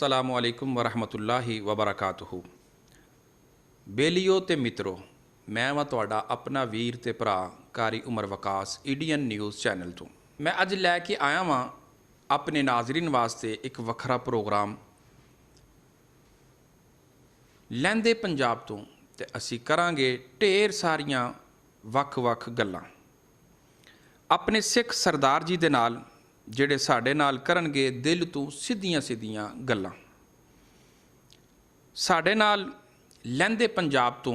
अस्सलामु अलैकुम वरहमतुल्लाहि वबरकातुहू। बेलियो ते मित्रो, मैं वां तुहाडा अपना वीर ते भरा Qari Umar Waqas Indian news channel तो मैं अज लैके आया वां अपने नाजरीन वास्ते एक वखरा प्रोग्राम लैंदे पंजाब तो ते असी करांगे ढेर सारियां वख-वख गल्लां अपने सिख सरदार जी दे नाल ਜਿਹੜੇ ਸਾਡੇ ਨਾਲ ਕਰਨਗੇ ਦਿਲ ਤੋਂ ਸਿੱਧੀਆਂ ਸਿੱਧੀਆਂ ਗੱਲਾਂ। ਸਾਡੇ ਨਾਲ ਲਹਿੰਦੇ ਪੰਜਾਬ ਤੋਂ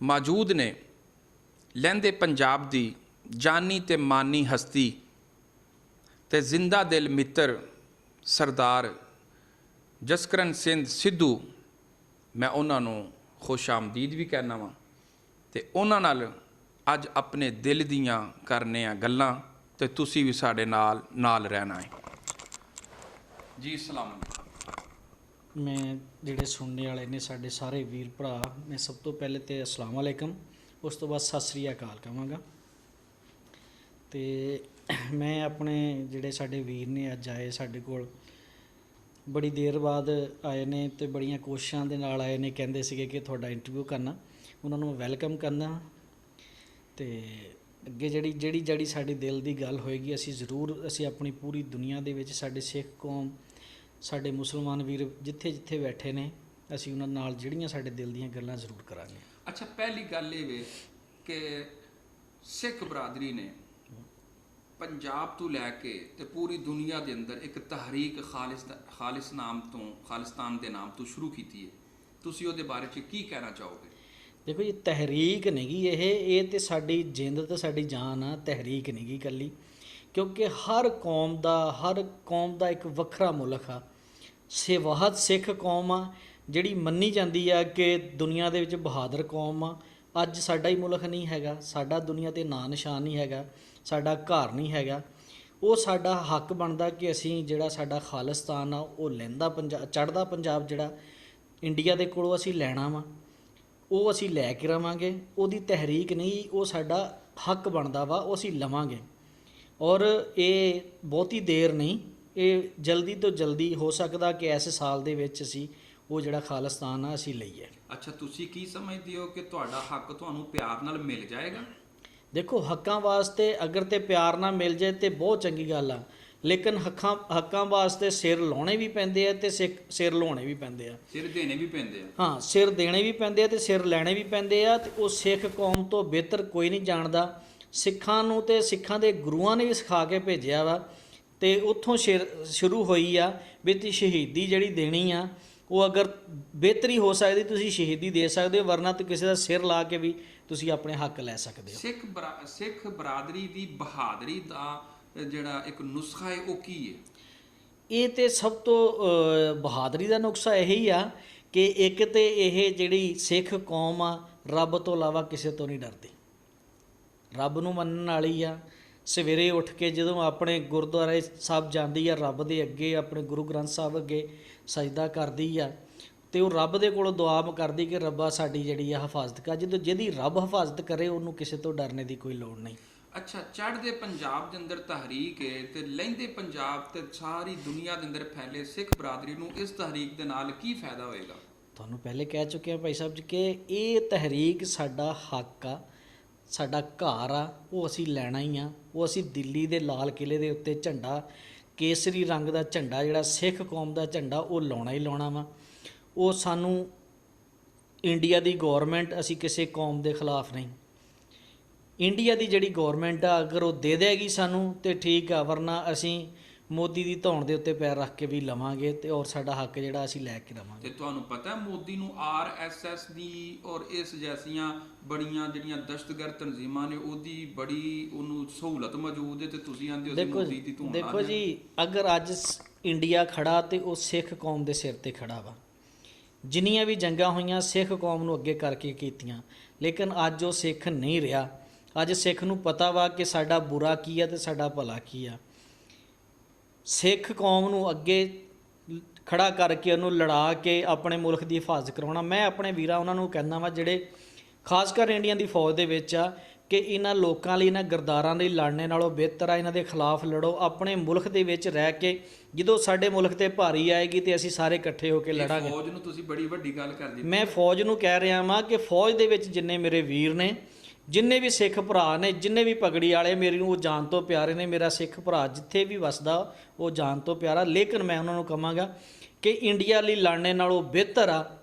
ਮੌਜੂਦ ਨੇ ਲਹਿੰਦੇ ਪੰਜਾਬ ਦੀ ਜਾਨੀ ਤੇ ਮਾਨੀ ਹਸਤੀ ਤੇ ਜ਼ਿੰਦਾ ਦਿਲ ਮਿੱਤਰ ਸਰਦਾਰ ਜਸਕਰਨ ਸਿੰਘ ਸਿੱਧੂ। ਮੈਂ ਉਹਨਾਂ ਨੂੰ ਖੁਸ਼ ਆਮਦੀਦ ਵੀ ਕਹਿਣਾ ਵਾਂ ਤੇ ਉਹਨਾਂ ਨਾਲ ਅੱਜ अपने दिल दियां करने गल्लां ते तुसी भी साडे नाल रहना है जी। सलाम। मैं जिहड़े सुनने वाले ने साडे सारे वीर भरा, मैं सब तो पहले तो अस्सलाम वालेकुम, उस तो बाद सत श्री अकाल कहांगा। ते मैं अपने जिहड़े साडे वीर ने अज आए साडे कोल बड़ी देर बाद आए ने ते बड़ियां कोशिशां दे नाल आए ने, कहंदे सीगे कि तुहाडा इंटरव्यू करना, उन्हां नूं वैलकम करना ਤੇ ਅੱਗੇ ਜਿਹੜੀ ਸਾਡੇ ਦਿਲ ਦੀ ਗੱਲ ਹੋਏਗੀ ਅਸੀਂ ਜ਼ਰੂਰ ਆਪਣੀ ਪੂਰੀ ਦੁਨੀਆ ਦੇ ਵਿੱਚ ਸਾਡੇ ਸਿੱਖ ਕੌਮ, ਸਾਡੇ ਮੁਸਲਮਾਨ ਵੀਰ ਜਿੱਥੇ ਜਿੱਥੇ ਬੈਠੇ ਨੇ, ਅਸੀਂ ਉਹਨਾਂ ਨਾਲ ਜਿਹੜੀਆਂ ਸਾਡੇ ਦਿਲ ਦੀਆਂ ਗੱਲਾਂ ਜ਼ਰੂਰ ਕਰਾਂਗੇ। ਅੱਛਾ, ਪਹਿਲੀ ਗੱਲ ਇਹ ਵੇ ਕਿ ਸਿੱਖ ਬਰਾਦਰੀ ਨੇ ਪੰਜਾਬ ਤੋਂ ਲੈ ਕੇ ਤੇ ਪੂਰੀ ਦੁਨੀਆ ਦੇ ਅੰਦਰ ਇੱਕ ਤਹਿਰੀਕ ਖਾਲਿਸਤਾਨ ਦੇ ਨਾਮ ਤੋਂ ਸ਼ੁਰੂ ਕੀਤੀ ਹੈ। ਤੁਸੀਂ ਉਹਦੇ ਬਾਰੇ 'ਚ ਕੀ ਕਹਿਣਾ ਚਾਹੋਗੇ? देखो जी, तहरीक नहीं गी ये तो साड़ी जिंद तो साड़ी जान आ, तहरीक नहीं गी कली, क्योंकि हर कौम का एक वखरा मुल्क आ। सेवाहत सिख कौम आ जिहड़ी मन्नी जाती है कि दुनिया दे विच बहादुर कौम आ। अज साडा ही मुल्क नहीं हैगा, साडा दुनिया ते नां निशान नहीं हैगा, साडा घर नहीं हैगा। वो साडा हक बनदा कि असीं जिहड़ा साडा खालिस्तान आ वो लैंदा पंजाब, चढ़दा पंजाब जिहड़ा इंडिया दे कोलों असीं लैणा वा, ਉਹ ਅਸੀਂ ਲੈ ਕੇ ਰਵਾਂਗੇ। ਉਹਦੀ ਤਹਿਰੀਕ ਨਹੀਂ, ਉਹ ਸਾਡਾ ਹੱਕ ਬਣਦਾ ਵਾ, ਉਹ ਅਸੀਂ ਲਵਾਂਗੇ। ਔਰ ਇਹ ਬਹੁਤੀ ਦੇਰ ਨਹੀਂ, ਇਹ ਜਲਦੀ ਤੋਂ ਜਲਦੀ ਹੋ ਸਕਦਾ ਕਿ ਇਸ ਸਾਲ ਦੇ ਵਿੱਚ ਅਸੀਂ ਉਹ ਜਿਹੜਾ ਖਾਲਿਸਤਾਨ ਆ ਅਸੀਂ ਲਈਏ। ਅੱਛਾ, ਤੁਸੀਂ ਕੀ ਸਮਝਦੇ ਹੋ ਕਿ ਤੁਹਾਡਾ ਹੱਕ ਤੁਹਾਨੂੰ ਪਿਆਰ ਨਾਲ ਮਿਲ ਜਾਏਗਾ? ਦੇਖੋ, ਹੱਕਾਂ ਵਾਸਤੇ ਅਗਰ ਤੇ ਪਿਆਰ ਨਾਲ ਮਿਲ ਜਾਏ ਤੇ ਬਹੁਤ ਚੰਗੀ ਗੱਲ ਆ, ਲੇਕਿਨ ਹੱਕਾਂ ਵਾਸਤੇ ਸਿਰ ਲਾਉਣੇ ਵੀ ਪੈਂਦੇ ਆ ਤੇ ਸਿਰ ਲਾਉਣੇ ਵੀ ਪੈਂਦੇ ਆ, ਸਿਰ ਦੇਣੇ ਵੀ ਪੈਂਦੇ ਆ। ਹਾਂ, ਸਿਰ ਦੇਣੇ ਵੀ ਪੈਂਦੇ ਆ ਤੇ ਸਿਰ ਲੈਣੇ ਵੀ ਪੈਂਦੇ ਆ। ਤੇ ਉਹ ਸਿੱਖ ਕੌਮ ਤੋਂ ਬਿਹਤਰ ਕੋਈ ਨਹੀਂ ਜਾਣਦਾ। ਸਿੱਖਾਂ ਨੂੰ ਤੇ ਸਿੱਖਾਂ ਦੇ ਗੁਰੂਆਂ ਨੇ ਵੀ ਸਿਖਾ ਕੇ ਭੇਜਿਆ ਵਾ ਤੇ ਉੱਥੋਂ ਸ਼ੁਰੂ ਹੋਈ ਆ ਵੀ ਤੀ ਸ਼ਹੀਦੀ ਜਿਹੜੀ ਦੇਣੀ ਆ, ਉਹ ਅਗਰ ਬਿਹਤਰੀ ਹੋ ਸਕਦੀ ਤੁਸੀਂ ਸ਼ਹੀਦੀ ਦੇ ਸਕਦੇ ਹੋ, ਵਰਨਾ ਤਾਂ ਕਿਸੇ ਦਾ ਸਿਰ ਲਾ ਕੇ ਵੀ ਤੁਸੀਂ ਆਪਣੇ ਹੱਕ ਲੈ ਸਕਦੇ ਹੋ। ਸਿੱਖ ਬਰਾਦਰੀ ਦੀ ਬਹਾਦਰੀ ਦਾ ਜਿਹੜਾ ਇੱਕ ਨੁਸਖਾ ਹੈ ਉਹ ਕੀ ਹੈ? ਇਹ ਤੇ ਸਭ ਤੋਂ ਬਹਾਦਰੀ ਦਾ ਨੁਸਖਾ ਇਹੀ ਆ ਕਿ ਇੱਕ ਤੇ ਇਹ ਜਿਹੜੀ ਸਿੱਖ ਕੌਮ ਆ ਰੱਬ ਤੋਂ ਇਲਾਵਾ ਕਿਸੇ ਤੋਂ ਨਹੀਂ ਡਰਦੀ, ਰੱਬ ਨੂੰ ਮੰਨਣ ਵਾਲੀ ਆ। ਸਵੇਰੇ ਉੱਠ ਕੇ ਜਦੋਂ ਆਪਣੇ ਗੁਰਦੁਆਰੇ ਸਾਹਿਬ ਜਾਂਦੀ ਆ, ਰੱਬ ਦੇ ਅੱਗੇ ਆਪਣੇ ਗੁਰੂ ਗ੍ਰੰਥ ਸਾਹਿਬ ਅੱਗੇ ਸਜਦਾ ਕਰਦੀ ਆ ਤੇ ਉਹ ਰੱਬ ਦੇ ਕੋਲੋਂ ਦੁਆ ਕਰਦੀ ਕਿ ਰੱਬਾ ਸਾਡੀ ਜਿਹੜੀ ਆ ਹਿਫਾਜ਼ਤ ਕਰ। ਜਦੋਂ ਜਿਹਦੀ ਰੱਬ ਹਿਫਾਜ਼ਤ ਕਰੇ ਉਹਨੂੰ ਕਿਸੇ ਤੋਂ ਡਰਨੇ ਦੀ ਕੋਈ ਲੋੜ ਨਹੀਂ। ਅੱਛਾ, ਚੜ੍ਹਦੇ ਪੰਜਾਬ ਦੇ ਅੰਦਰ ਤਹਿਰੀਕ ਹੈ ਤੇ ਲਹਿੰਦੇ ਪੰਜਾਬ ਤੇ ਸਾਰੀ ਦੁਨੀਆ ਦੇ ਅੰਦਰ ਫੈਲੇ ਸਿੱਖ ਬਰਾਦਰੀ ਨੂੰ ਇਸ ਤਹਿਰੀਕ ਦੇ ਨਾਲ ਕੀ ਫਾਇਦਾ ਹੋਏਗਾ? ਤੁਹਾਨੂੰ ਪਹਿਲੇ ਕਹਿ ਚੁੱਕੇ ਹਾਂ ਭਾਈ ਸਾਹਿਬ ਜੀ ਕਿ ਇਹ ਤਹਿਰੀਕ ਸਾਡਾ ਹੱਕ ਆ, ਸਾਡਾ ਘਰ ਆ, ਉਹ ਅਸੀਂ ਲੈਣਾ ਹੀ ਆ। ਉਹ ਅਸੀਂ ਦਿੱਲੀ ਦੇ ਲਾਲ ਕਿਲੇ ਦੇ ਉੱਤੇ ਝੰਡਾ, ਕੇਸਰੀ ਰੰਗ ਦਾ ਝੰਡਾ ਜਿਹੜਾ ਸਿੱਖ ਕੌਮ ਦਾ ਝੰਡਾ, ਉਹ ਲਾਉਣਾ ਹੀ ਲਾਉਣਾ ਵਾ। ਉਹ ਸਾਨੂੰ ਇੰਡੀਆ ਦੀ ਗੌਰਮੈਂਟ, ਅਸੀਂ ਕਿਸੇ ਕੌਮ ਦੇ ਖਿਲਾਫ ਨਹੀਂ। ਇੰਡੀਆ ਦੀ ਜਿਹੜੀ ਗੌਰਮੈਂਟ ਆ ਅਗਰ ਉਹ ਦੇ ਦੇਗੀ ਸਾਨੂੰ ਤੇ ਠੀਕ ਆ, ਵਰਨਾ ਅਸੀਂ ਮੋਦੀ ਦੀ ਧੌਣ ਦੇ ਉੱਤੇ ਪੈਰ ਰੱਖ ਕੇ ਵੀ ਲਵਾਂਗੇ ਤੇ ਔਰ ਸਾਡਾ ਹੱਕ ਜਿਹੜਾ ਅਸੀਂ ਲੈ ਕੇ ਰਵਾਂਗੇ। ਤੇ ਤੁਹਾਨੂੰ ਪਤਾ ਮੋਦੀ ਨੂੰ RSS ਦੀ ਔਰ ਇਸ ਜੈਸੀਆਂ ਬੜੀਆਂ ਜਿਹੜੀਆਂ ਦਹਿਸ਼ਤਗਰਦ ਤਨਜ਼ੀਮਾਂ ਨੇ ਉਹਦੀ ਬੜੀ ਉਹਨੂੰ ਸਹੂਲਤ ਮੌਜੂਦ ਹੈ ਤੇ ਤੁਸੀਂ ਆਂਦੇ ਹੋ ਮੋਦੀ ਦੀ ਧੌਣ। ਦੇਖੋ ਜੀ, ਅਗਰ ਅੱਜ ਇੰਡੀਆ ਖੜਾ ਤੇ ਉਹ ਸਿੱਖ ਕੌਮ ਦੇ ਸਿਰ ਤੇ ਖੜਾ ਵਾ। ਜਿੰਨੀਆਂ ਵੀ ਜੰਗਾਂ ਹੋਈਆਂ ਸਿੱਖ ਕੌਮ ਨੂੰ ਅੱਗੇ ਕਰਕੇ ਕੀਤੀਆਂ, ਲੇਕਿਨ ਅੱਜ ਉਹ ਸਿੱਖ ਨਹੀਂ ਰਿਹਾ। ਅੱਜ ਸਿੱਖ ਨੂੰ ਪਤਾ ਵਾ ਕਿ ਸਾਡਾ ਬੁਰਾ ਕੀ ਆ ਤੇ ਸਾਡਾ ਭਲਾ ਕੀ ਆ। ਸਿੱਖ ਕੌਮ ਨੂੰ ਅੱਗੇ ਖੜਾ ਕਰਕੇ ਉਹਨੂੰ ਲੜਾ ਕੇ ਆਪਣੇ ਮੁਲਕ ਦੀ ਹਿਫਾਜ਼ਤ ਕਰਾਉਣਾ। ਮੈਂ ਆਪਣੇ ਵੀਰਾਂ ਉਹਨਾਂ ਨੂੰ ਕਹਿੰਦਾ ਵਾ ਜਿਹੜੇ ਖਾਸ ਕਰ ਇੰਡੀਆ ਦੀ ਫੌਜ ਦੇ ਵਿੱਚ ਆ ਕਿ ਇਹਨਾਂ ਲੋਕਾਂ ਲਈ, ਇਹਨਾਂ ਗਰਦਾਰਾਂ ਲਈ ਲੜਨੇ ਨਾਲੋਂ ਬਿਹਤਰ ਆ ਇਹਨਾਂ ਦੇ ਖਿਲਾਫ ਲੜੋ। ਆਪਣੇ ਮੁਲਕ ਦੇ ਵਿੱਚ ਰਹਿ ਕੇ, ਜਦੋਂ ਸਾਡੇ ਮੁਲਕ ਤੇ ਭਾਰੀ ਆਏਗੀ ਤੇ ਅਸੀਂ ਸਾਰੇ ਇਕੱਠੇ ਹੋ ਕੇ ਲੜਾਂਗੇ। ਫੌਜ ਨੂੰ ਤੁਸੀਂ ਬੜੀ ਵੱਡੀ ਗੱਲ ਕਰ ਦਿੱਤੀ। ਮੈਂ ਫੌਜ ਨੂੰ ਕਹਿ ਰਿਹਾ ਵਾਂ ਕਿ ਫੌਜ ਦੇ ਵਿੱਚ ਜਿੰਨੇ ਮੇਰੇ ਵੀਰ ਨੇ, ਜਿੰਨੇ ਵੀ ਸਿੱਖ ਭਰਾ ਨੇ, ਜਿੰਨੇ ਵੀ ਪਗੜੀ ਵਾਲੇ, ਮੇਰੇ ਨੂੰ ਉਹ ਜਾਨ ਤੋਂ ਪਿਆਰੇ ਨੇ। ਮੇਰਾ ਸਿੱਖ ਭਰਾ ਜਿੱਥੇ ਵੀ ਵਸਦਾ ਉਹ ਜਾਨ ਤੋਂ ਪਿਆਰਾ। ਲੇਕਿਨ ਮੈਂ ਉਹਨਾਂ ਨੂੰ ਕਹਾਂਗਾ ਕਿ ਇੰਡੀਆ ਲਈ ਲੜਨੇ ਨਾਲੋਂ ਬਿਹਤਰ ਆ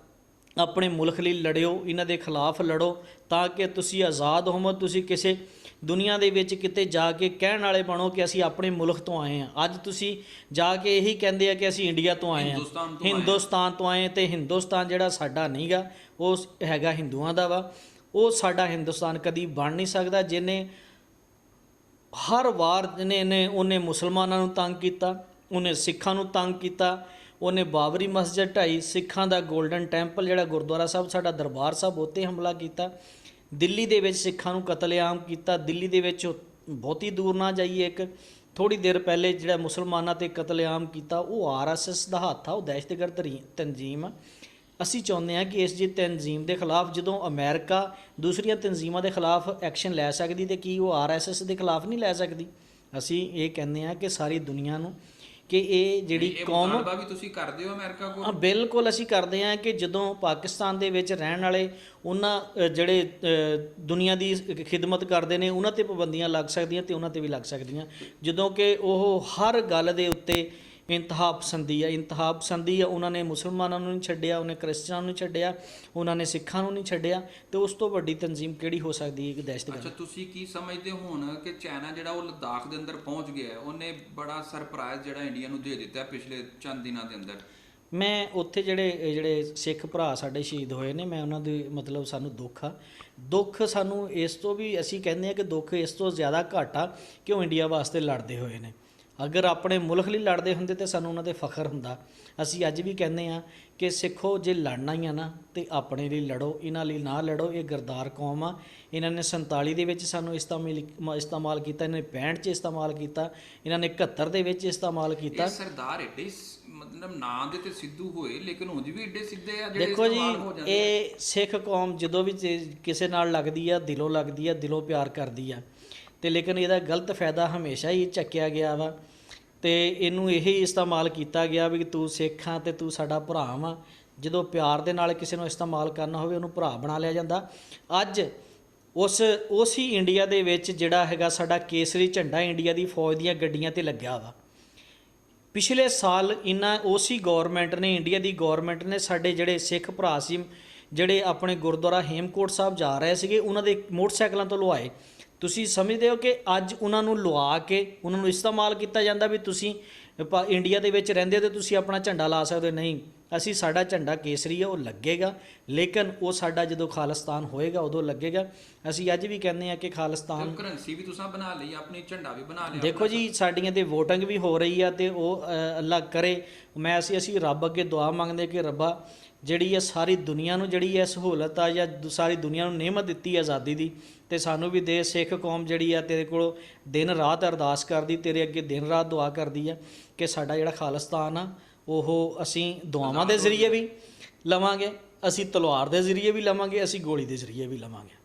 ਆਪਣੇ ਮੁਲਕ ਲਈ ਲੜਿਓ, ਇਹਨਾਂ ਦੇ ਖਿਲਾਫ ਲੜੋ, ਤਾਂ ਕਿ ਤੁਸੀਂ ਆਜ਼ਾਦ ਹੋਵੋ। ਤੁਸੀਂ ਕਿਸੇ ਦੁਨੀਆ ਦੇ ਵਿੱਚ ਕਿਤੇ ਜਾ ਕੇ ਕਹਿਣ ਵਾਲੇ ਬਣੋ ਕਿ ਅਸੀਂ ਆਪਣੇ ਮੁਲਕ ਤੋਂ ਆਏ ਹਾਂ। ਅੱਜ ਤੁਸੀਂ ਜਾ ਕੇ ਇਹੀ ਕਹਿੰਦੇ ਆ ਕਿ ਅਸੀਂ ਇੰਡੀਆ ਤੋਂ ਆਏ ਹਾਂ, ਹਿੰਦੁਸਤਾਨ ਤੋਂ ਆਏ। ਤੇ ਹਿੰਦੁਸਤਾਨ ਜਿਹੜਾ ਸਾਡਾ ਨਹੀਂਗਾ, ਉਹ ਹੈਗਾ ਹਿੰਦੂਆਂ ਦਾ ਵਾ। ਉਹ ਸਾਡਾ ਹਿੰਦੁਸਤਾਨ ਕਦੀ ਬਣ ਨਹੀਂ ਸਕਦਾ। ਜਿਹਨੇ ਹਰ ਵਾਰ ਉਹਨੇ ਮੁਸਲਮਾਨਾਂ ਨੂੰ ਤੰਗ ਕੀਤਾ, ਉਹਨੇ ਸਿੱਖਾਂ ਨੂੰ ਤੰਗ ਕੀਤਾ, ਉਹਨੇ ਬਾਬਰੀ ਮਸਜਿਦ ਢਾਈ, ਸਿੱਖਾਂ ਦਾ ਗੋਲਡਨ ਟੈਂਪਲ ਜਿਹੜਾ ਗੁਰਦੁਆਰਾ ਸਾਹਿਬ ਸਾਡਾ ਦਰਬਾਰ ਸਾਹਿਬ, ਉੱਤੇ ਹਮਲਾ ਕੀਤਾ। ਦਿੱਲੀ ਦੇ ਵਿੱਚ ਸਿੱਖਾਂ ਨੂੰ ਕਤਲੇਆਮ ਕੀਤਾ। ਦਿੱਲੀ ਦੇ ਵਿੱਚ ਬਹੁਤੀ ਦੂਰ ਨਾ ਜਾਈਏ, ਇੱਕ ਥੋੜ੍ਹੀ ਦੇਰ ਪਹਿਲੇ ਜਿਹੜਾ ਮੁਸਲਮਾਨਾਂ 'ਤੇ ਕਤਲੇਆਮ ਕੀਤਾ, ਉਹ RSS ਦਾ ਹੱਥ ਆ, ਉਹ ਦਹਿਸ਼ਤਗਰਦ ਤੰਜ਼ੀਮ ਆ। ਅਸੀਂ ਚਾਹੁੰਦੇ ਹਾਂ ਕਿ ਇਸ ਜੀ ਤੰਜ਼ੀਮ ਦੇ ਖਿਲਾਫ ਜਦੋਂ ਅਮਰੀਕਾ ਦੂਸਰੀਆਂ ਤੰਜ਼ੀਮਾਂ ਦੇ ਖਿਲਾਫ ਐਕਸ਼ਨ ਲੈ ਸਕਦੀ, ਤੇ ਕੀ ਉਹ RSS ਦੇ ਖਿਲਾਫ ਨਹੀਂ ਲੈ ਸਕਦੀ? ਅਸੀਂ ਇਹ ਕਹਿੰਦੇ ਹਾਂ ਕਿ ਸਾਰੀ ਦੁਨੀਆ ਨੂੰ ਕਿ ਇਹ ਜਿਹੜੀ ਕੌਮ ਵੀ ਤੁਸੀਂ ਕਰਦੇ ਹੋ ਅਮਰੀਕਾ ਕੋਲ? ਬਿਲਕੁਲ ਅਸੀਂ ਕਰਦੇ ਹਾਂ ਕਿ ਜਦੋਂ ਪਾਕਿਸਤਾਨ ਦੇ ਵਿੱਚ ਰਹਿਣ ਵਾਲੇ ਉਹਨਾਂ ਜਿਹੜੇ ਦੁਨੀਆ ਦੀ ਖਿਦਮਤ ਕਰਦੇ ਨੇ, ਉਹਨਾਂ 'ਤੇ ਪਾਬੰਦੀਆਂ ਲੱਗ ਸਕਦੀਆਂ ਤੇ ਉਹਨਾਂ 'ਤੇ ਵੀ ਲੱਗ ਸਕਦੀਆਂ। ਜਦੋਂ ਕਿ ਉਹ ਹਰ ਗੱਲ ਦੇ ਉੱਤੇ ਇੰਤਹਾ ਪਸੰਦੀ ਆ। ਉਹਨਾਂ ਨੇ ਮੁਸਲਮਾਨਾਂ ਨੂੰ ਨਹੀਂ ਛੱਡਿਆ, ਉਹਨੇ ਕ੍ਰਿਸਚਨਾਂ ਨੂੰ ਨਹੀਂ ਛੱਡਿਆ, ਉਹਨਾਂ ਨੇ ਸਿੱਖਾਂ ਨੂੰ ਨਹੀਂ ਛੱਡਿਆ। ਤੇ ਉਸ ਤੋਂ ਵੱਡੀ ਤੰਜ਼ੀਮ ਕਿਹੜੀ ਹੋ ਸਕਦੀ ਹੈ? ਇੱਕ ਦਹਿਸ਼ਤਗਰਦ। ਅੱਛਾ, ਤੁਸੀਂ ਕੀ ਸਮਝਦੇ ਹੁਣ ਕਿ ਚਾਈਨਾ ਜਿਹੜਾ ਉਹ ਲੱਦਾਖ ਦੇ ਅੰਦਰ ਪਹੁੰਚ ਗਿਆ, ਉਹਨੇ ਬੜਾ ਸਰਪ੍ਰਾਈਜ਼ ਜਿਹੜਾ ਇੰਡੀਆ ਨੂੰ ਦੇ ਦਿੱਤਾ ਪਿਛਲੇ ਚੰਦ ਦਿਨਾਂ ਦੇ ਅੰਦਰ? ਮੈਂ ਉੱਥੇ ਜਿਹੜੇ ਸਿੱਖ ਭਰਾ ਸਾਡੇ ਸ਼ਹੀਦ ਹੋਏ ਨੇ, ਮੈਂ ਉਹਨਾਂ ਦੀ ਮਤਲਬ ਸਾਨੂੰ ਦੁੱਖ ਸਾਨੂੰ ਇਸ ਤੋਂ ਵੀ, ਅਸੀਂ ਕਹਿੰਦੇ ਹਾਂ ਕਿ ਦੁੱਖ ਇਸ ਤੋਂ ਜ਼ਿਆਦਾ ਘੱਟ ਆ ਕਿ ਉਹ ਇੰਡੀਆ ਵਾਸਤੇ ਲੜਦੇ ਹੋਏ ਨੇ। ਅਗਰ ਆਪਣੇ ਮੁਲਕ ਲਈ ਲੜਦੇ ਹੁੰਦੇ ਤਾਂ ਸਾਨੂੰ ਉਹਨਾਂ 'ਤੇ ਫਖਰ ਹੁੰਦਾ। ਅਸੀਂ ਅੱਜ ਵੀ ਕਹਿੰਦੇ ਹਾਂ ਕਿ ਸਿੱਖੋ, ਜੇ ਲੜਨਾ ਹੀ ਆ ਨਾ ਤੇ ਆਪਣੇ ਲਈ ਲੜੋ, ਇਹਨਾਂ ਲਈ ਨਾ ਲੜੋ। ਇਹ ਗਰਦਾਰ ਕੌਮ ਆ। ਇਹਨਾਂ ਨੇ 47 ਦੇ ਵਿੱਚ ਸਾਨੂੰ ਇਸਤੇਮਾਲ ਕੀਤਾ, ਇਹਨਾਂ ਨੇ 65 'ਚ ਇਸਤੇਮਾਲ ਕੀਤਾ, ਇਹਨਾਂ ਨੇ 71 ਦੇ ਵਿੱਚ ਇਸਤੇਮਾਲ ਕੀਤਾ। ਸਰਦਾਰ ਏਡੇ ਮਤਲਬ ਨਾਂ ਦੇ ਤੇ ਸਿੱਧੂ ਹੋਏ, ਲੇਕਿਨ ਉਂਝ ਵੀ ਏਡੇ ਸਿੱਧੇ ਆ ਜਿਹੜੇ ਦੇਖੋ ਜੀ, ਇਹ ਸਿੱਖ ਕੌਮ ਜਦੋਂ ਵੀ ਕਿਸੇ ਨਾਲ ਲੱਗਦੀ ਆ, ਦਿਲੋਂ ਪਿਆਰ ਕਰਦੀ ਆ। ਤੇ ਲੇਕਿਨ ਇਹਦਾ ਗਲਤ ਫਾਇਦਾ ਹਮੇਸ਼ਾ ਹੀ ਚੱਕਿਆ ਗਿਆ ਵਾ, ਤੇ ਇਹਨੂੰ ਇਹੀ ਇਸਤੇਮਾਲ ਕੀਤਾ ਗਿਆ ਵੀ ਤੂੰ ਸਿੱਖ ਆ ਤੇ ਤੂੰ ਸਾਡਾ ਭਰਾ ਵਾ। ਜਦੋਂ ਪਿਆਰ ਦੇ ਨਾਲ ਕਿਸੇ ਨੂੰ ਇਸਤੇਮਾਲ ਕਰਨਾ ਹੋਵੇ, ਉਹਨੂੰ ਭਰਾ ਬਣਾ ਲਿਆ ਜਾਂਦਾ। ਅੱਜ ਉਸ ਹੀ ਇੰਡੀਆ ਦੇ ਵਿੱਚ ਜਿਹੜਾ ਹੈਗਾ ਸਾਡਾ ਕੇਸਰੀ ਝੰਡਾ ਇੰਡੀਆ ਦੀ ਫੌਜ ਦੀਆਂ ਗੱਡੀਆਂ 'ਤੇ ਲੱਗਿਆ ਵਾ। ਪਿਛਲੇ ਸਾਲ ਉਸੀ ਗੌਰਮੈਂਟ ਨੇ, ਇੰਡੀਆ ਦੀ ਗੌਰਮੈਂਟ ਨੇ, ਸਾਡੇ ਜਿਹੜੇ ਸਿੱਖ ਭਰਾ ਸੀ ਜਿਹੜੇ ਆਪਣੇ ਗੁਰਦੁਆਰਾ ਹੇਮਕੋਟ ਸਾਹਿਬ ਜਾ ਰਹੇ ਸੀਗੇ, ਉਹਨਾਂ ਦੇ ਮੋਟਰਸਾਈਕਲਾਂ ਤੋਂ ਲੁਆਏ। ਤੁਸੀਂ ਸਮਝਦੇ ਹੋ ਕਿ ਅੱਜ ਉਹਨਾਂ ਨੂੰ ਲੁਆ ਕੇ ਉਹਨਾਂ ਨੂੰ ਇਸਤੇਮਾਲ ਕੀਤਾ ਜਾਂਦਾ ਵੀ ਤੁਸੀਂ ਇੰਡੀਆ ਦੇ ਵਿੱਚ ਰਹਿੰਦੇ ਹੋ ਤੇ ਤੁਸੀਂ ਆਪਣਾ ਝੰਡਾ ਲਾ ਸਕਦੇ ਹੋ? ਨਹੀਂ, ਸਾਡਾ ਝੰਡਾ ਕੇਸਰੀ ਹੈ, ਉਹ ਲੱਗੇਗਾ, ਲੇਕਿਨ ਉਹ ਸਾਡਾ ਜਦੋਂ ਖਾਲਿਸਤਾਨ ਹੋਏਗਾ ਉਦੋਂ ਲੱਗੇਗਾ। ਅਸੀਂ ਅੱਜ ਵੀ ਕਹਿੰਦੇ ਹਾਂ ਕਿ ਖਾਲਿਸਤਾਨ ਕਰੰਸੀ ਵੀ ਤੁਸੀਂ ਬਣਾ ਲਈ, ਆਪਣੀ ਝੰਡਾ ਵੀ ਬਣਾ ਲਿਆ। ਦੇਖੋ ਜੀ, ਸਾਡੀਆਂ ਤੇ ਵੋਟਿੰਗ ਵੀ ਹੋ ਰਹੀ ਆ, ਤੇ ਉਹ ਅੱਲਾ ਕਰੇ। ਅਸੀਂ ਰੱਬ ਅੱਗੇ ਦੁਆ ਮੰਗਦੇ ਕਿ ਰੱਬਾ, ਜਿਹੜੀ ਹੈ ਸਾਰੀ ਦੁਨੀਆ ਨੂੰ ਜਿਹੜੀ ਹੈ ਸਹੂਲਤ ਆ ਜਾਂ ਸਾਰੀ ਦੁਨੀਆ ਨੂੰ ਨਿਹਮਤ ਦਿੱਤੀ ਆਜ਼ਾਦੀ ਦੀ, ਤੇ ਸਾਨੂੰ ਵੀ ਦੇ। ਸਿੱਖ ਕੌਮ ਜਿਹੜੀ ਆ ਤੇਰੇ ਕੋਲ ਦਿਨ ਰਾਤ ਅਰਦਾਸ ਕਰਦੀ, ਤੇਰੇ ਅੱਗੇ ਦਿਨ ਰਾਤ ਦੁਆ ਕਰਦੀ ਆ ਕਿ ਸਾਡਾ ਜਿਹੜਾ ਖਾਲਿਸਤਾਨ ਆ ਉਹ ਅਸੀਂ ਦੁਆਵਾਂ ਦੇ ਜ਼ਰੀਏ ਵੀ ਲਵਾਂਗੇ, ਅਸੀਂ ਤਲਵਾਰ ਦੇ ਜ਼ਰੀਏ ਵੀ ਲਵਾਂਗੇ, ਅਸੀਂ ਗੋਲੀ ਦੇ ਜ਼ਰੀਏ ਵੀ ਲਵਾਂਗੇ।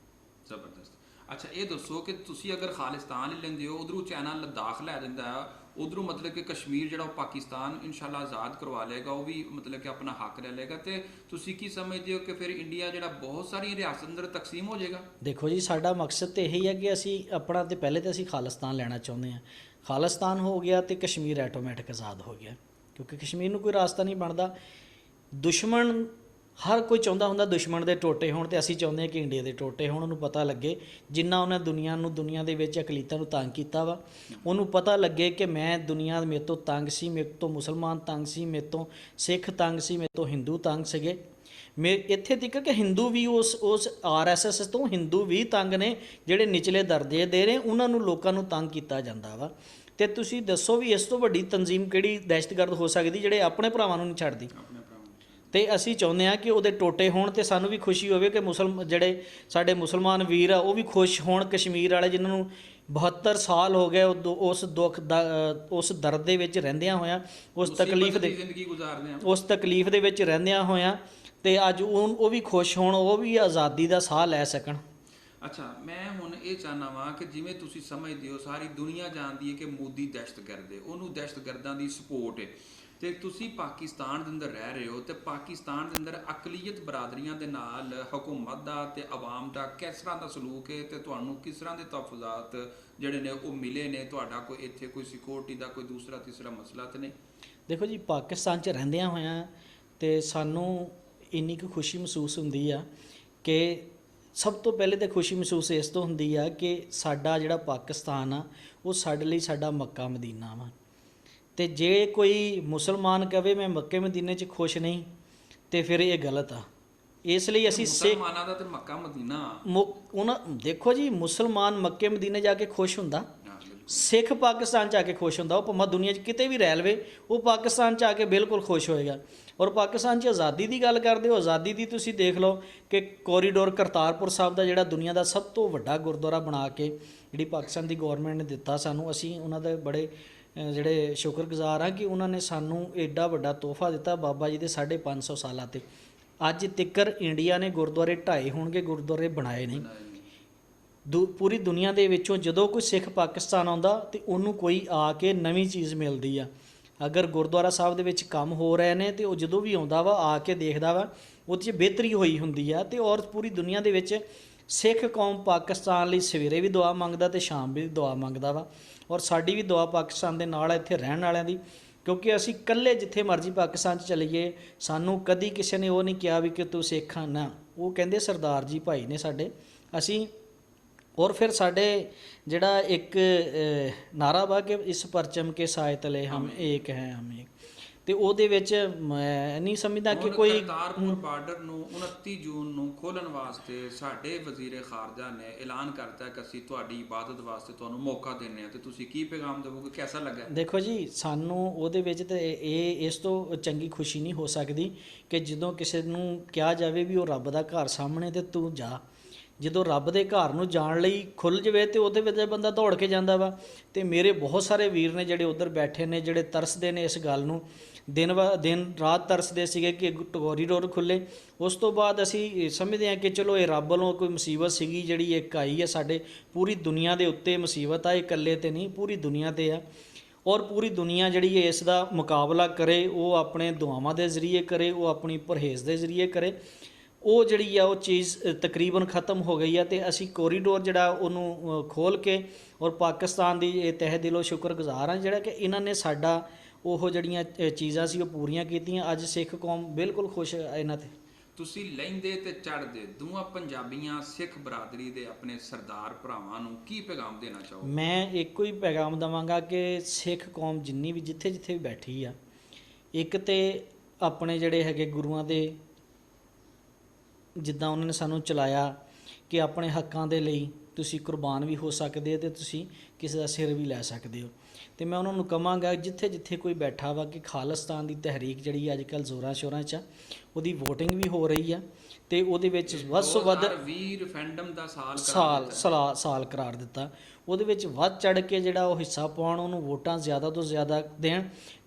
ਜ਼ਬਰਦਸਤ। ਅੱਛਾ, ਇਹ ਦੱਸੋ ਕਿ ਤੁਸੀਂ ਅਗਰ ਖਾਲਿਸਤਾਨ ਹੀ ਲੈਂਦੇ ਹੋ, ਉਧਰੋਂ ਚਾਈਨਾ ਲੱਦਾਖ ਲੈ ਦਿੰਦਾ, ਉਧਰੋਂ ਮਤਲਬ ਕਿ ਕਸ਼ਮੀਰ ਜਿਹੜਾ ਉਹ ਪਾਕਿਸਤਾਨ ਇਨਸ਼ਾਅੱਲਾ ਆਜ਼ਾਦ ਕਰਵਾ ਲਏਗਾ, ਉਹ ਵੀ ਮਤਲਬ ਕਿ ਆਪਣਾ ਹੱਕ ਲੈ ਲਏਗਾ, ਤੇ ਤੁਸੀਂ ਕੀ ਸਮਝਦੇ ਹੋ ਕਿ ਫਿਰ ਇੰਡੀਆ ਜਿਹੜਾ ਬਹੁਤ ਸਾਰੀਆਂ ਰਿਆਸਤਾਂ ਅੰਦਰ ਤਕਸੀਮ ਹੋ ਜਾਏਗਾ? ਦੇਖੋ ਜੀ, ਸਾਡਾ ਮਕਸਦ ਤਾਂ ਇਹੀ ਹੈ ਕਿ ਅਸੀਂ ਆਪਣਾ ਤੇ ਪਹਿਲੇ ਤਾਂ ਅਸੀਂ ਖਾਲਿਸਤਾਨ ਲੈਣਾ ਚਾਹੁੰਦੇ ਹਾਂ। ਖਾਲਿਸਤਾਨ ਹੋ ਗਿਆ ਤੇ ਕਸ਼ਮੀਰ ਆਟੋਮੈਟਿਕ ਆਜ਼ਾਦ ਹੋ ਗਿਆ, ਕਿਉਂਕਿ ਕਸ਼ਮੀਰ ਨੂੰ ਕੋਈ ਰਾਸਤਾ ਨਹੀਂ ਬਣਦਾ। ਦੁਸ਼ਮਣ ਹਰ ਕੋਈ ਚਾਹੁੰਦਾ ਹੁੰਦਾ ਦੁਸ਼ਮਣ ਦੇ ਟੋਟੇ ਹੋਣ, ਤੇ ਅਸੀਂ ਚਾਹੁੰਦੇ ਹਾਂ ਕਿ ਇੰਡੀਆ ਦੇ ਟੋਟੇ ਹੋਣ। ਉਹਨੂੰ ਪਤਾ ਲੱਗੇ ਜਿੰਨਾ ਉਹਨੇ ਦੁਨੀਆ ਦੇ ਵਿੱਚ ਅਕਲੀਤਾਂ ਨੂੰ ਤੰਗ ਕੀਤਾ ਵਾ, ਉਹਨੂੰ ਪਤਾ ਲੱਗੇ ਕਿ ਮੈਂ ਦੁਨੀਆ ਮੇਰੇ ਤੋਂ ਤੰਗ ਸੀ, ਮੇਰੇ ਤੋਂ ਮੁਸਲਮਾਨ ਤੰਗ ਸੀ, ਮੇਰੇ ਤੋਂ ਸਿੱਖ ਤੰਗ ਸੀ, ਮੇਰੇ ਤੋਂ ਹਿੰਦੂ ਤੰਗ ਸੀਗੇ। ਇੱਥੇ ਤੱਕ ਕਿ ਹਿੰਦੂ ਵੀ ਉਸ RSS ਤੋਂ ਹਿੰਦੂ ਵੀ ਤੰਗ ਨੇ, ਜਿਹੜੇ ਨਿਚਲੇ ਦਰਜੇ ਦੇ ਨੇ, ਉਹਨਾਂ ਨੂੰ ਲੋਕਾਂ ਨੂੰ ਤੰਗ ਕੀਤਾ ਜਾਂਦਾ ਵਾ। ਤੇ ਤੁਸੀਂ ਦੱਸੋ ਵੀ ਇਸ ਤੋਂ ਵੱਡੀ ਤੰਜ਼ੀਮ ਕਿਹੜੀ ਦਹਿਸ਼ਤਗਰਦ ਹੋ ਸਕਦੀ ਜਿਹੜੇ ਆਪਣੇ ਭਰਾਵਾਂ ਨੂੰ ਨਹੀਂ ਛੱਡਦੀ? ਤੇ ਅਸੀਂ ਚਾਹੁੰਦੇ ਹਾਂ ਕਿ ਉਹਦੇ ਟੋਟੇ ਹੋਣ, ਤੇ ਸਾਨੂੰ ਵੀ ਖੁਸ਼ੀ ਹੋਵੇ ਕਿ ਜਿਹੜੇ ਸਾਡੇ ਮੁਸਲਮਾਨ ਵੀਰ ਆ ਉਹ ਵੀ ਖੁਸ਼ ਹੋਣ। ਕਸ਼ਮੀਰ ਵਾਲੇ ਜਿਨ੍ਹਾਂ ਨੂੰ 72 ਸਾਲ ਹੋ ਗਏ ਉਸ ਦੁੱਖ ਦਾ, ਉਸ ਦਰਦ ਦੇ ਵਿੱਚ ਰਹਿੰਦਿਆਂ ਹੋਇਆਂ, ਉਸ ਤਕਲੀਫ ਦੇ ਵਿੱਚ ਰਹਿੰਦਿਆਂ ਹੋਇਆਂ, ਤੇ ਅੱਜ ਉਹ ਵੀ ਖੁਸ਼ ਹੋਣ, ਉਹ ਵੀ ਆਜ਼ਾਦੀ ਦਾ ਸਾਹ ਲੈ ਸਕਣ। ਅੱਛਾ, ਮੈਂ ਹੁਣ ਇਹ ਚਾਹੁੰਦਾ ਵਾਂ ਕਿ ਜਿਵੇਂ ਤੁਸੀਂ ਸਮਝਦੇ ਹੋ ਸਾਰੀ ਦੁਨੀਆ ਜਾਣਦੀ ਹੈ ਕਿ ਮੋਦੀ ਦਹਿਸ਼ਤਗਰਦ ਹੈ, ਉਹਨੂੰ ਦਹਿਸ਼ਤਗਰਦਾਂ ਦੀ ਸਪੋਰਟ ਹੈ, ਤੇ ਤੁਸੀਂ ਪਾਕਿਸਤਾਨ ਦੇ ਅੰਦਰ ਰਹਿ ਰਹੇ ਹੋ, ਤੇ ਪਾਕਿਸਤਾਨ ਦੇ ਅੰਦਰ ਅਕਲੀਅਤ ਬਰਾਦਰੀਆਂ ਦੇ ਨਾਲ ਹਕੂਮਤ ਦਾ ਤੇ ਆਵਾਮ ਦਾ ਕਿਸ ਤਰ੍ਹਾਂ ਦਾ ਸਲੂਕ ਹੈ, ਤੇ ਤੁਹਾਨੂੰ ਕਿਸ ਤਰ੍ਹਾਂ ਦੇ ਤਹਫੁਜ਼ਾਤ ਜਿਹੜੇ ਨੇ ਉਹ ਮਿਲੇ ਨੇ? ਤੁਹਾਡਾ ਕੋਈ ਇੱਥੇ ਕੋਈ ਸਿਕਿਉਰਿਟੀ ਦਾ ਕੋਈ ਦੂਸਰਾ ਤੀਸਰਾ ਮਸਲਾ ਤਾਂ ਨਹੀਂ? ਦੇਖੋ ਜੀ, ਪਾਕਿਸਤਾਨ 'ਚ ਰਹਿੰਦਿਆਂ ਹੋਇਆਂ ਤੇ ਸਾਨੂੰ ਇੰਨੀ ਕੁ ਖੁਸ਼ੀ ਮਹਿਸੂਸ ਹੁੰਦੀ ਆ ਕਿ ਸਭ ਤੋਂ ਪਹਿਲੇ ਤਾਂ ਖੁਸ਼ੀ ਮਹਿਸੂਸ ਇਸ ਤੋਂ ਹੁੰਦੀ ਆ ਕਿ ਸਾਡਾ ਜਿਹੜਾ ਪਾਕਿਸਤਾਨ ਆ ਉਹ ਸਾਡੇ ਲਈ ਸਾਡਾ ਮੱਕਾ ਮਦੀਨਾ ਵਾ। ਤੇ ਜੇ ਕੋਈ ਮੁਸਲਮਾਨ ਕਵੇ ਮੈਂ ਮੱਕੇ ਮਦੀਨੇ 'ਚ ਖੁਸ਼ ਨਹੀਂ ਤੇ ਫਿਰ ਇਹ ਗਲਤ ਆ। ਇਸ ਲਈ ਅਸੀਂ ਮੁਸਲਮਾਨਾਂ ਦਾ ਤੇ ਮੱਕਾ ਮਦੀਨਾ ਉਹਨਾਂ ਦੇਖੋ ਜੀ, ਮੁਸਲਮਾਨ ਮੱਕੇ ਮਦੀਨੇ ਜਾ ਕੇ ਖੁਸ਼ ਹੁੰਦਾ, ਸਿੱਖ ਪਾਕਿਸਤਾਨ 'ਚ ਆ ਕੇ ਖੁਸ਼ ਹੁੰਦਾ। ਉਹ ਭਾਵੇਂ ਦੁਨੀਆ 'ਚ ਕਿਤੇ ਵੀ ਰਹਿ ਲਵੇ, ਉਹ ਪਾਕਿਸਤਾਨ 'ਚ ਆ ਕੇ ਬਿਲਕੁਲ ਖੁਸ਼ ਹੋਏਗਾ। ਔਰ ਪਾਕਿਸਤਾਨ 'ਚ ਆਜ਼ਾਦੀ ਦੀ ਗੱਲ ਕਰਦੇ ਹੋ, ਆਜ਼ਾਦੀ ਦੀ ਤੁਸੀਂ ਦੇਖ ਲਓ ਕਿ ਕੋਰੀਡੋਰ ਕਰਤਾਰਪੁਰ ਸਾਹਿਬ ਦਾ ਜਿਹੜਾ ਦੁਨੀਆ ਦਾ ਸਭ ਤੋਂ ਵੱਡਾ ਗੁਰਦੁਆਰਾ ਬਣਾ ਕੇ ਜਿਹੜੀ ਪਾਕਿਸਤਾਨ ਦੀ ਗੌਰਮੈਂਟ ਨੇ ਦਿੱਤਾ ਸਾਨੂੰ, ਅਸੀਂ ਉਹਨਾਂ ਦੇ ਬੜੇ ਜਿਹੜੇ ਸ਼ੁਕਰਗੁਜ਼ਾਰ ਹਾਂ ਕਿ ਉਹਨਾਂ ਨੇ ਸਾਨੂੰ ਐਡਾ ਵੱਡਾ ਤੋਹਫਾ ਦਿੱਤਾ ਬਾਬਾ ਜੀ ਦੇ 550 ਸਾਲਾਂ 'ਤੇ। ਅੱਜ ਤੱਕਰ ਇੰਡੀਆ ਨੇ ਗੁਰਦੁਆਰੇ ਢਾਏ ਹੋਣਗੇ, ਗੁਰਦੁਆਰੇ ਬਣਾਏ ਨਹੀਂ। ਪੂਰੀ ਦੁਨੀਆ ਦੇ ਵਿੱਚੋਂ ਜਦੋਂ ਕੋਈ ਸਿੱਖ ਪਾਕਿਸਤਾਨ ਆਉਂਦਾ ਤੇ ਉਹਨੂੰ ਕੋਈ ਆ ਕੇ ਨਵੀਂ ਚੀਜ਼ ਮਿਲਦੀ ਆ। ਅਗਰ ਗੁਰਦੁਆਰਾ ਸਾਹਿਬ ਦੇ ਵਿੱਚ ਕੰਮ ਹੋ ਰਹੇ ਨੇ ਤੇ ਉਹ ਜਦੋਂ ਵੀ ਆਉਂਦਾ ਵਾ ਆ ਕੇ ਦੇਖਦਾ ਵਾ, ਉਹਦੇ 'ਚ ਬਿਹਤਰੀ ਹੋਈ ਹੁੰਦੀ ਆ। ਤੇ ਔਰ ਪੂਰੀ ਦੁਨੀਆ ਦੇ ਵਿੱਚ ਸਿੱਖ ਕੌਮ ਪਾਕਿਸਤਾਨ ਲਈ ਸਵੇਰੇ ਵੀ ਦੁਆ ਮੰਗਦਾ ਤੇ ਸ਼ਾਮ ਵੀ ਦੁਆ ਮੰਗਦਾ ਵਾ। ਔਰ ਸਾਡੀ ਵੀ ਦੁਆ ਪਾਕਿਸਤਾਨ ਦੇ ਨਾਲ ਇੱਥੇ ਰਹਿਣ ਵਾਲਿਆਂ ਦੀ, ਕਿਉਂਕਿ ਅਸੀਂ ਇਕੱਲੇ ਜਿੱਥੇ ਮਰਜ਼ੀ ਪਾਕਿਸਤਾਨ 'ਚ ਚਲੀਏ, ਸਾਨੂੰ ਕਦੀ ਕਿਸੇ ਨੇ ਉਹ ਨਹੀਂ ਕਿਹਾ ਵੀ ਕਿ ਤੂੰ ਸਿੱਖ ਆ, ਨਾ। ਉਹ ਕਹਿੰਦੇ ਸਰਦਾਰ ਜੀ ਭਾਈ ਨੇ ਸਾਡੇ, ਅਸੀਂ। ਔਰ ਫਿਰ ਸਾਡੇ ਜਿਹੜਾ ਇੱਕ ਨਾਰਾ ਵਾ ਕਿ ਇਸ ਪਰਚਮ ਕੇ ਸਾਏ ਤਲੇ ਹਮ ਏਕ ਹੈ ਹਮ ਏਕ, ਤੇ ਉਹਦੇ ਵਿੱਚ ਮੈਂ ਨਹੀਂ ਸਮਝਦਾ ਕਿ ਕੋਈ ਕਰਤਾਰਪੁਰ ਬਾਰਡਰ ਨੂੰ 29 ਜੂਨ ਨੂੰ ਖੋਲ੍ਹਣ ਵਾਸਤੇ ਸਾਡੇ ਵਜ਼ੀਰ ਖਾਰਜਾ ਨੇ ਐਲਾਨ ਕਰਤਾ ਕਿ ਅਸੀਂ ਤੁਹਾਡੀ ਇਬਾਦਤ ਵਾਸਤੇ ਤੁਹਾਨੂੰ ਮੌਕਾ ਦਿੰਦੇ ਹਾਂ, ਤੇ ਤੁਸੀਂ ਕੀ ਪੈਗਾਮ ਦੇਵੋਗੇ? ਕਿਹਦਾ ਲੱਗਾ? ਦੇਖੋ ਜੀ, ਸਾਨੂੰ ਉਹਦੇ ਵਿੱਚ ਤੇ ਇਹ ਇਸ ਤੋਂ ਚੰਗੀ ਖੁਸ਼ੀ ਨਹੀਂ ਹੋ ਸਕਦੀ ਕਿ ਜਦੋਂ ਕਿਸੇ ਨੂੰ ਕਿਹਾ ਜਾਵੇ ਵੀ ਉਹ ਰੱਬ ਦਾ ਘਰ ਸਾਹਮਣੇ ਤੇ ਤੂੰ ਜਾ। ਜਦੋਂ ਰੱਬ ਦੇ ਘਰ ਨੂੰ ਜਾਣ ਲਈ ਖੁੱਲ੍ਹ ਜਾਵੇ ਤੇ ਉਹਦੇ ਵਿੱਚ ਬੰਦਾ ਦੌੜ ਕੇ ਜਾਂਦਾ ਵਾ। ਤੇ ਮੇਰੇ ਬਹੁਤ ਸਾਰੇ ਵੀਰ ਨੇ ਜਿਹੜੇ ਉੱਧਰ ਬੈਠੇ ਨੇ, ਜਿਹੜੇ ਤਰਸਦੇ ਨੇ ਇਸ ਗੱਲ ਨੂੰ, ਦਿਨ ਰਾਤ ਤਰਸਦੇ ਸੀਗੇ ਕਿ ਕੋਰੀਡੋਰ ਖੁੱਲ੍ਹੇ। ਉਸ ਤੋਂ ਬਾਅਦ ਅਸੀਂ ਸਮਝਦੇ ਹਾਂ ਕਿ ਚਲੋ ਇਹ ਰੱਬ ਵੱਲੋਂ ਕੋਈ ਮੁਸੀਬਤ ਸੀਗੀ ਜਿਹੜੀ ਇੱਕ ਆਈ ਹੈ ਸਾਡੇ ਪੂਰੀ ਦੁਨੀਆ ਦੇ ਉੱਤੇ ਮੁਸੀਬਤ ਆ, ਇਹ ਇਕੱਲੇ 'ਤੇ ਨਹੀਂ ਪੂਰੀ ਦੁਨੀਆ 'ਤੇ ਆ। ਔਰ ਪੂਰੀ ਦੁਨੀਆ ਜਿਹੜੀ ਹੈ ਇਸ ਦਾ ਮੁਕਾਬਲਾ ਕਰੇ, ਉਹ ਆਪਣੇ ਦੁਆਵਾਂ ਦੇ ਜ਼ਰੀਏ ਕਰੇ, ਉਹ ਆਪਣੀ ਪਰਹੇਜ਼ ਦੇ ਜ਼ਰੀਏ ਕਰੇ। ਉਹ ਜਿਹੜੀ ਆ ਉਹ ਚੀਜ਼ ਤਕਰੀਬਨ ਖ਼ਤਮ ਹੋ ਗਈ ਆ। ਅਤੇ ਅਸੀਂ ਕੋਰੀਡੋਰ ਜਿਹੜਾ ਉਹਨੂੰ ਖੋਲ੍ਹ ਕੇ ਔਰ ਪਾਕਿਸਤਾਨ ਦੀ ਇਹ ਤਹਿ ਦਿਲੋਂ ਸ਼ੁਕਰਗੁਜ਼ਾਰ ਹਾਂ ਜਿਹੜਾ ਕਿ ਇਹਨਾਂ ਨੇ ਸਾਡਾ ਉਹ ਜਿਹੜੀਆਂ ਚੀਜ਼ਾਂ ਸੀ ਉਹ ਪੂਰੀਆਂ ਕੀਤੀਆਂ। ਅੱਜ ਸਿੱਖ ਕੌਮ ਬਿਲਕੁਲ ਖੁਸ਼ ਹੈ ਇਹਨਾਂ 'ਤੇ। ਤੁਸੀਂ ਲਹਿੰਦੇ ਤੇ ਚੜ੍ਹਦੇ ਦੋਵਾਂ ਪੰਜਾਬੀਆਂ ਸਿੱਖ ਬਰਾਦਰੀ ਦੇ ਆਪਣੇ ਸਰਦਾਰ ਭਰਾਵਾਂ ਨੂੰ ਕੀ ਪੈਗਾਮ ਦੇਣਾ ਚਾਹੋ? ਮੈਂ ਇੱਕੋ ਹੀ ਪੈਗਾਮ ਦੇਵਾਂਗਾ ਕਿ ਸਿੱਖ ਕੌਮ ਜਿੰਨੀ ਵੀ ਜਿੱਥੇ ਜਿੱਥੇ ਵੀ ਬੈਠੀ ਆ, ਇੱਕ ਤਾਂ ਆਪਣੇ ਜਿਹੜੇ ਹੈਗੇ ਗੁਰੂਆਂ ਦੇ ਜਿੱਦਾਂ ਉਹਨਾਂ ਨੇ ਸਾਨੂੰ ਚਲਾਇਆ ਕਿ ਆਪਣੇ ਹੱਕਾਂ ਦੇ ਲਈ ਤੁਸੀਂ ਕੁਰਬਾਨ ਵੀ ਹੋ ਸਕਦੇ ਹੋ ਅਤੇ ਤੁਸੀਂ ਕਿਸੇ ਦਾ ਸਿਰ ਵੀ ਲੈ ਸਕਦੇ ਹੋ। ਅਤੇ ਮੈਂ ਉਹਨਾਂ ਨੂੰ ਕਹਾਂਗਾ ਜਿੱਥੇ ਜਿੱਥੇ ਕੋਈ ਬੈਠਾ ਵਾ ਕਿ ਖਾਲਿਸਤਾਨ ਦੀ ਤਹਿਰੀਕ ਜਿਹੜੀ ਅੱਜ ਕੱਲ੍ਹ ਜ਼ੋਰਾਂ ਸ਼ੋਰਾਂ 'ਚ ਆ, ਉਹਦੀ ਵੋਟਿੰਗ ਵੀ ਹੋ ਰਹੀ ਆ ਅਤੇ ਉਹਦੇ ਵਿੱਚ ਵੱਧ ਤੋਂ ਵੱਧ ਰੈਫਰੈਂਡਮ ਦਾ ਸਾਲ ਕਰਾਰ ਦਿੱਤਾ। ਉਹਦੇ ਵਿੱਚ ਵੱਧ ਚੜ੍ਹ ਕੇ ਜਿਹੜਾ ਉਹ ਹਿੱਸਾ ਪਾਉਣ, ਉਹਨੂੰ ਵੋਟਾਂ ਜ਼ਿਆਦਾ ਤੋਂ ਜ਼ਿਆਦਾ ਦੇਣ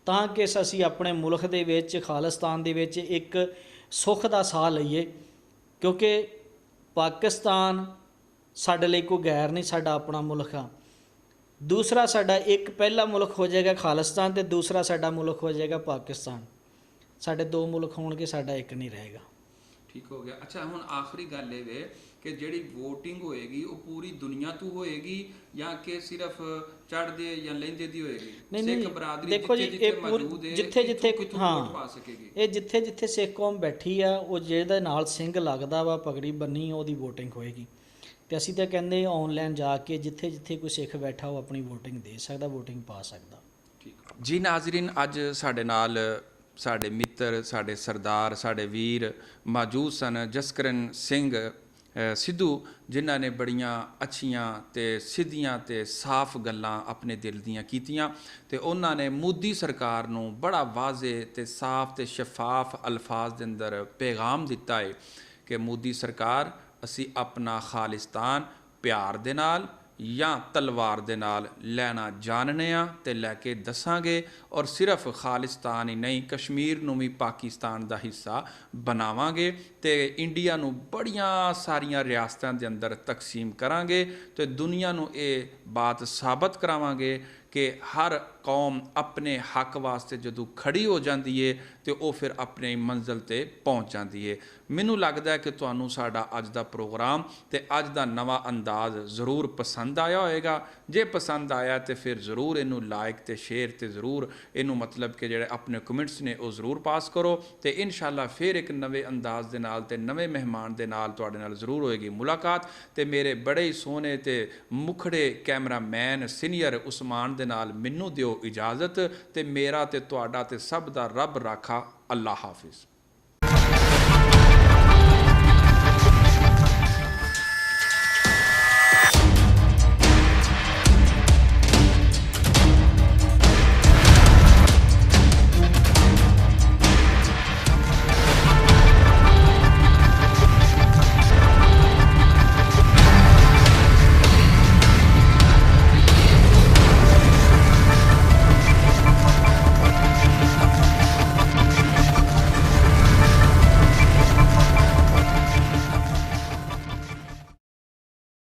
ਤਾਂ ਕਿ ਅਸੀਂ ਆਪਣੇ ਮੁਲਕ ਦੇ ਵਿੱਚ ਖਾਲਿਸਤਾਨ ਦੇ ਵਿੱਚ ਇੱਕ ਸੁੱਖ ਦਾ ਸਾਹ ਲਈਏ। ਕਿਉਂਕਿ ਪਾਕਿਸਤਾਨ ਸਾਡੇ ਲਈ ਕੋਈ ਗੈਰ ਨਹੀਂ, ਸਾਡਾ ਆਪਣਾ ਮੁਲਕ ਆ। ਦੂਸਰਾ ਸਾਡਾ ਇੱਕ ਪਹਿਲਾ ਮੁਲਕ ਹੋ ਜਾਏਗਾ ਖਾਲਿਸਤਾਨ ਅਤੇ ਦੂਸਰਾ ਸਾਡਾ ਮੁਲਕ ਹੋ ਜਾਏਗਾ ਪਾਕਿਸਤਾਨ। ਸਾਡੇ ਦੋ ਮੁਲਕ ਹੋਣਗੇ, ਸਾਡਾ ਇੱਕ ਨਹੀਂ ਰਹੇਗਾ। ਠੀਕ ਹੋ ਗਿਆ। ਅੱਛਾ, ਹੁਣ ਆਖਰੀ ਗੱਲ ਇਹ ਵੇ ਕਿ ਜਿਹੜੀ VOTING ਹੋਏਗੀ ਉਹ ਪੂਰੀ ਦੁਨੀਆ ਤੋਂ ਹੋਏਗੀ ਜਾਂ ਕਿ ਸਿਰਫ ਚੜ੍ਹਦੇ ਜਾਂ ਲਹਿੰਦੇ ਦੀ ਹੋਏਗੀ? ਸਿੱਖ ਬਰਾਦਰੀ ਦੇਖੋ ਜੀ, ਇਹ ਜਿੱਥੇ ਜਿੱਥੇ ਹਾਂ ਇਹ ਜਿੱਥੇ ਜਿੱਥੇ ਸਿੱਖ ਕੌਮ ਬੈਠੀ ਆ, ਉਹ ਜਿਹਦੇ ਨਾਲ ਸਿੰਘ ਲੱਗਦਾ ਵਾ ਪਗੜੀ ਬੰਨੀ, ਉਹਦੀ VOTING ਹੋਏਗੀ। ਅਤੇ ਅਸੀਂ ਤਾਂ ਕਹਿੰਦੇ ਔਨਲਾਈਨ ਜਾ ਕੇ ਜਿੱਥੇ ਜਿੱਥੇ ਕੋਈ ਸਿੱਖ ਬੈਠਾ ਉਹ ਆਪਣੀ VOTING ਦੇ ਸਕਦਾ, VOTING ਪਾ ਸਕਦਾ। ਠੀਕ ਜੀ ਨਾਜ਼ਰੀਨ, ਅੱਜ ਸਾਡੇ ਨਾਲ ਸਾਡੇ ਮਿੱਤਰ, ਸਾਡੇ ਸਰਦਾਰ, ਸਾਡੇ ਵੀਰ ਮੌਜੂਦ ਸਨ। ਜਸਕਰਨ ਸਿੰਘ ਸਿੱਧੂ, ਜਿਨ੍ਹਾਂ ਨੇ ਬੜੀਆਂ ਅੱਛੀਆਂ ਅਤੇ ਸਿੱਧੀਆਂ ਅਤੇ ਸਾਫ਼ ਗੱਲਾਂ ਆਪਣੇ ਦਿਲ ਦੀਆਂ ਕੀਤੀਆਂ ਅਤੇ ਉਹਨਾਂ ਨੇ ਮੋਦੀ ਸਰਕਾਰ ਨੂੰ ਬੜਾ ਵਾਜ਼ੇ ਅਤੇ ਸਾਫ਼ ਅਤੇ ਸ਼ਫਾਫ ਅਲਫਾਜ਼ ਦੇ ਅੰਦਰ ਪੈਗਾਮ ਦਿੱਤਾ ਹੈ ਕਿ ਮੋਦੀ ਸਰਕਾਰ, ਅਸੀਂ ਆਪਣਾ ਖਾਲਿਸਤਾਨ ਪਿਆਰ ਦੇ ਨਾਲ ਜਾਂ ਤਲਵਾਰ ਦੇ ਨਾਲ ਲੈਣਾ ਜਾਣਨੇ ਆ ਅਤੇ ਲੈ ਕੇ ਦੱਸਾਂਗੇ। ਔਰ ਸਿਰਫ ਖਾਲਿਸਤਾਨ ਹੀ ਨਹੀਂ, ਕਸ਼ਮੀਰ ਨੂੰ ਵੀ ਪਾਕਿਸਤਾਨ ਦਾ ਹਿੱਸਾ ਬਣਾਵਾਂਗੇ ਤੇ ਇੰਡੀਆ ਨੂੰ ਬੜੀਆਂ ਸਾਰੀਆਂ ਰਿਆਸਤਾਂ ਦੇ ਅੰਦਰ ਤਕਸੀਮ ਕਰਾਂਗੇ ਤੇ ਦੁਨੀਆ ਨੂੰ ਇਹ ਬਾਤ ਸਾਬਤ ਕਰਾਵਾਂਗੇ ਕਿ ਹਰ ਕੌਮ ਆਪਣੇ ਹੱਕ ਵਾਸਤੇ ਜਦੋਂ ਖੜੀ ਹੋ ਜਾਂਦੀ ਏ ਤੇ ਉਹ ਫਿਰ ਆਪਣੀ ਮੰਜ਼ਿਲ ਤੇ ਪਹੁੰਚ ਜਾਂਦੀ ਏ। ਮੈਨੂੰ ਲੱਗਦਾ ਹੈ ਕਿ ਤੁਹਾਨੂੰ ਸਾਡਾ ਅੱਜ ਦਾ ਪ੍ਰੋਗਰਾਮ ਤੇ ਅੱਜ ਦਾ ਨਵਾਂ ਅੰਦਾਜ਼ ਜ਼ਰੂਰ ਪਸੰਦ ਆਇਆ ਹੋਏਗਾ। ਜੇ ਪਸੰਦ ਆਇਆ ਤੇ ਫਿਰ ਜ਼ਰੂਰ ਇਹਨੂੰ ਲਾਈਕ ਤੇ ਸ਼ੇਅਰ ਤੇ ਜ਼ਰੂਰ ਇਹਨੂੰ ਮਤਲਬ ਕਿ ਜਿਹੜੇ ਆਪਣੇ ਕਮੈਂਟਸ ਨੇ ਉਹ ਜ਼ਰੂਰ ਪਾਸ ਕਰੋ ਤੇ ਇਨਸ਼ਾਅੱਲਾ ਫਿਰ ਇੱਕ ਨਵੇਂ ਅੰਦਾਜ਼ ਦੇ ਨਾਲ ਤੇ ਨਵੇਂ ਮਹਿਮਾਨ ਦੇ ਨਾਲ ਤੁਹਾਡੇ ਨਾਲ ਜ਼ਰੂਰ ਹੋਏਗੀ ਮੁਲਾਕਾਤ। ਤੇ ਮੇਰੇ ਬੜੇ ਹੀ ਸੋਹਣੇ ਤੇ ਮੁਖੜੇ ਕੈਮਰਾਮੈਨ ਸੀਨੀਅਰ ਉਸਮਾਨ ਦੇ ਨਾਲ ਮੈਨੂੰ ਦਿਓ ਇਜਾਜ਼ਤ ਤੇ ਮੇਰਾ ਤੇ ਤੁਹਾਡਾ ਤੇ ਸਭ ਦਾ ਰੱਬ ਰਾਖਾ। ਅੱਲਾ ਹਾਫਿਜ਼।